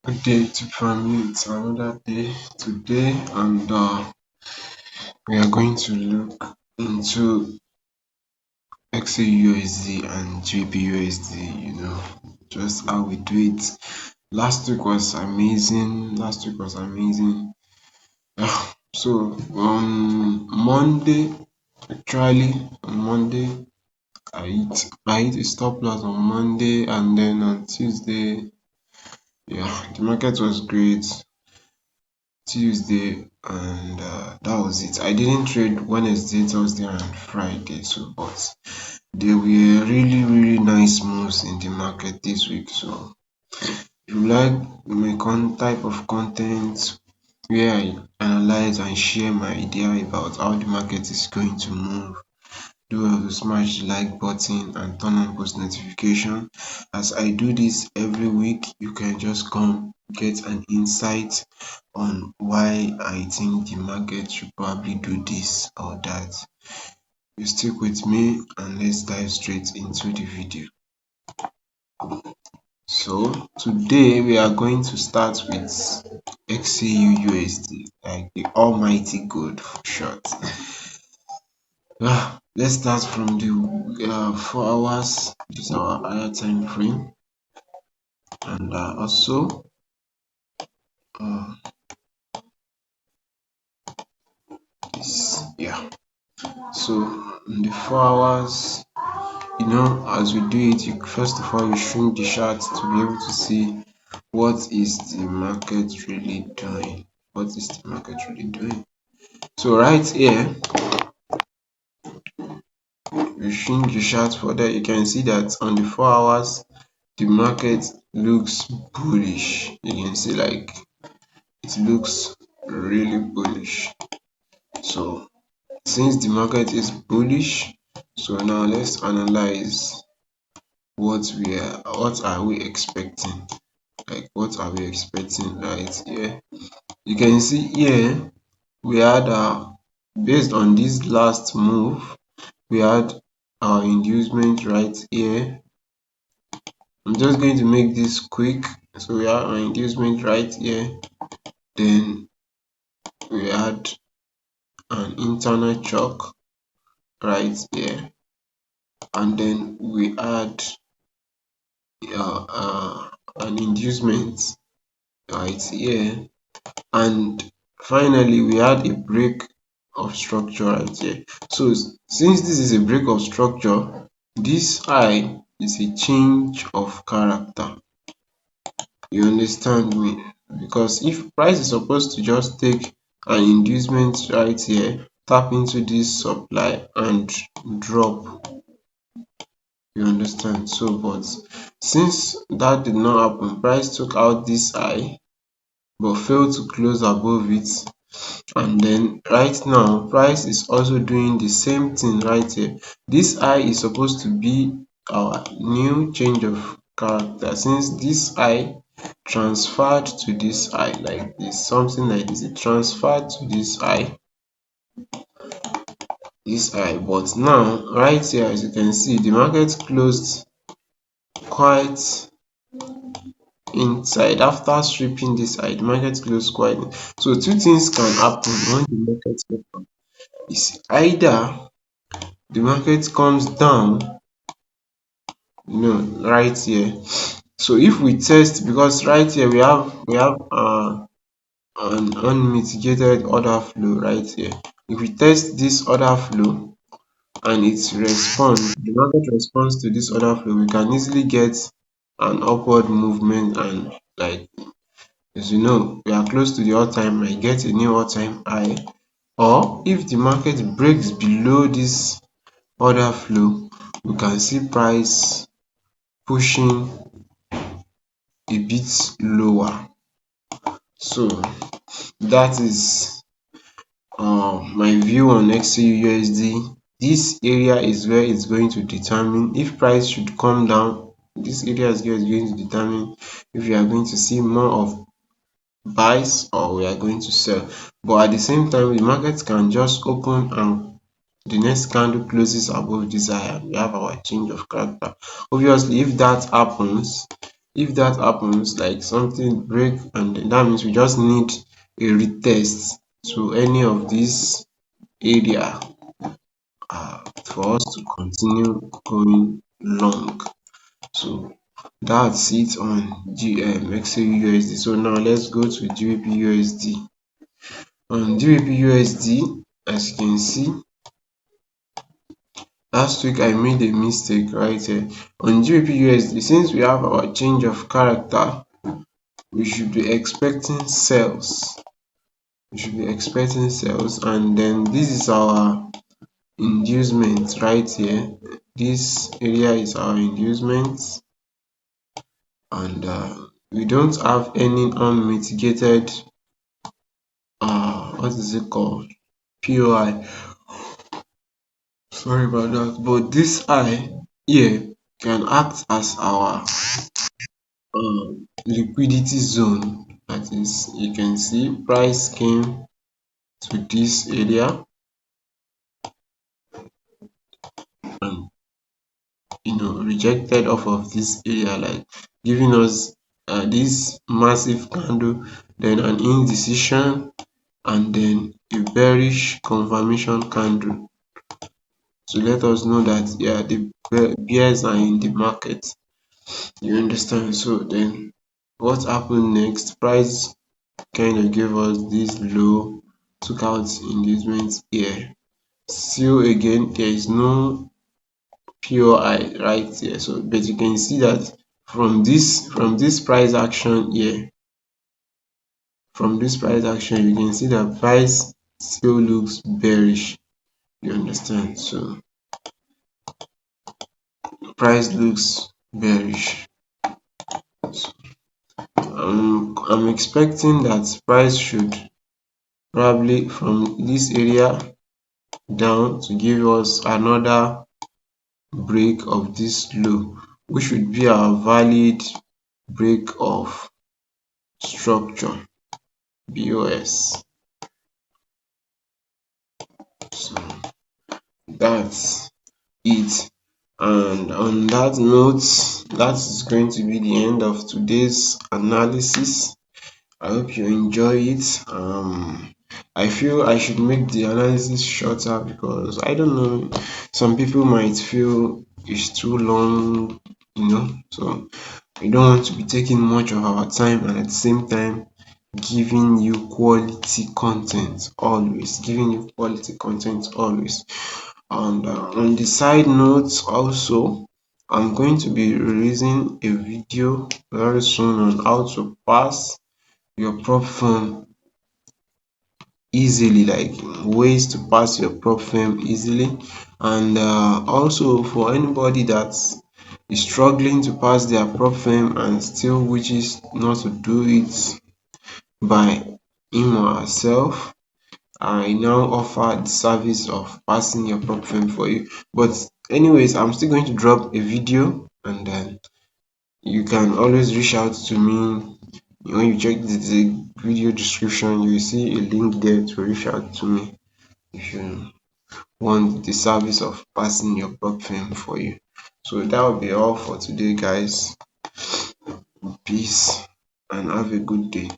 Good day to family. It's another day today, and we are going to look into XAUUSD and GBPUSD. Just how we do it. Last week was amazing. So on Monday, actually on Monday, I hit a stop loss on Monday, and then on Tuesday, yeah, the market was great. Tuesday, and that was it. I didn't trade Wednesday, Thursday, and Friday, so but there were really nice moves in the market this week. So if you like my type of content where I analyze and share my idea about how the market is going to move, do well to smash the like button and turn on post notification. As I do this every week, you can just come get an insight on why I think the market should probably do this or that. You stick with me and let's dive straight into the video. So today we are going to start with XAUUSD, like the almighty gold for short. Let's start from the 4 hours. This is our higher time frame, and also uh, this, yeah. So in the 4 hours, as we do it, first of all you shrink the chart to be able to see what is the market really doing. So right here, you shrink the chart further, you can see that on the 4 hours the market looks bullish. You can see like it looks really bullish. So since the market is bullish, so now let's analyze what are we expecting. Like what are we expecting right here? You can see here we had based on this last move, we had our inducement right here. I'm just going to make this quick. So we have our inducement right here, then we had an internal chalk right here, and then we had an inducement right here, and finally we had a break of structure right here. So since this is a break of structure, this high is a change of character. You understand me? Because if price is supposed to just take an inducement right here, tap into this supply and drop, you understand? So but since that did not happen, price took out this high but failed to close above it, and then right now price is also doing the same thing right here. This high is supposed to be our new change of character, since this high transferred to this high like this, something like this. It transferred to this high, but now right here, as you can see, the market closed quite inside. After stripping this high, the market closed quite in. So two things can happen when the market opens. It's either the market comes down, right here. So if we test, because right here we have an unmitigated order flow right here. If we test this order flow and the market responds to this order flow, we can easily get an upward movement, and like, as you know, we are close to the all-time high, get a new all-time high. Or if the market breaks below this order flow, we can see price pushing a bit lower. So that is my view on XAUUSD. This area is where it's going to determine if price should come down. This area is going to determine if we are going to see more of buys or we are going to sell. But at the same time, the market can just open and the next candle closes above this high, and we have our change of character. Obviously, if that happens, If that happens, like something break, and then that means we just need a retest to any of these area for us to continue going long. So that's it on XAUUSD. So now let's go to GBPUSD. On GBPUSD, as you can see, last week I made a mistake right here. On GBPUSD, since we have our change of character, we should be expecting sales. We should be expecting sales, and then this is our inducement right here. This area is our inducement, and we don't have any unmitigated what is it called, POI. Sorry about that, but this eye here can act as our liquidity zone. That is, you can see price came to this area and rejected off of this area, like giving us this massive candle, then an indecision, and then a bearish confirmation candle to let us know that yeah, the bears are in the market. You understand? So then what happened next? Price kind of gave us this low, took out inducement here. Still again, there is no POI right here. So but you can see that from this price action here, from this price action, you can see that price still looks bearish. You understand? So price looks bearish. So, I'm expecting that price should probably from this area down to give us another break of this low, which should be our valid break of structure, BOS. So that's it. And on that note, that is going to be the end of today's analysis. I hope you enjoy it. I feel I should make the analysis shorter because I don't know, some people might feel it's too long, so we don't want to be taking much of our time, and at the same time giving you quality content always, And on the side notes also, I'm going to be releasing a video very soon on how to pass your prop firm easily, like ways to pass your prop firm easily. And also for anybody that is struggling to pass their prop firm and still wishes not to do it by him or herself, I now offer the service of passing your prop firm for you. But anyways, I'm still going to drop a video, and then you can always reach out to me. When you check the video description, you will see a link there to reach out to me if you want the service of passing your prop firm for you. So that will be all for today, guys. Peace and have a good day.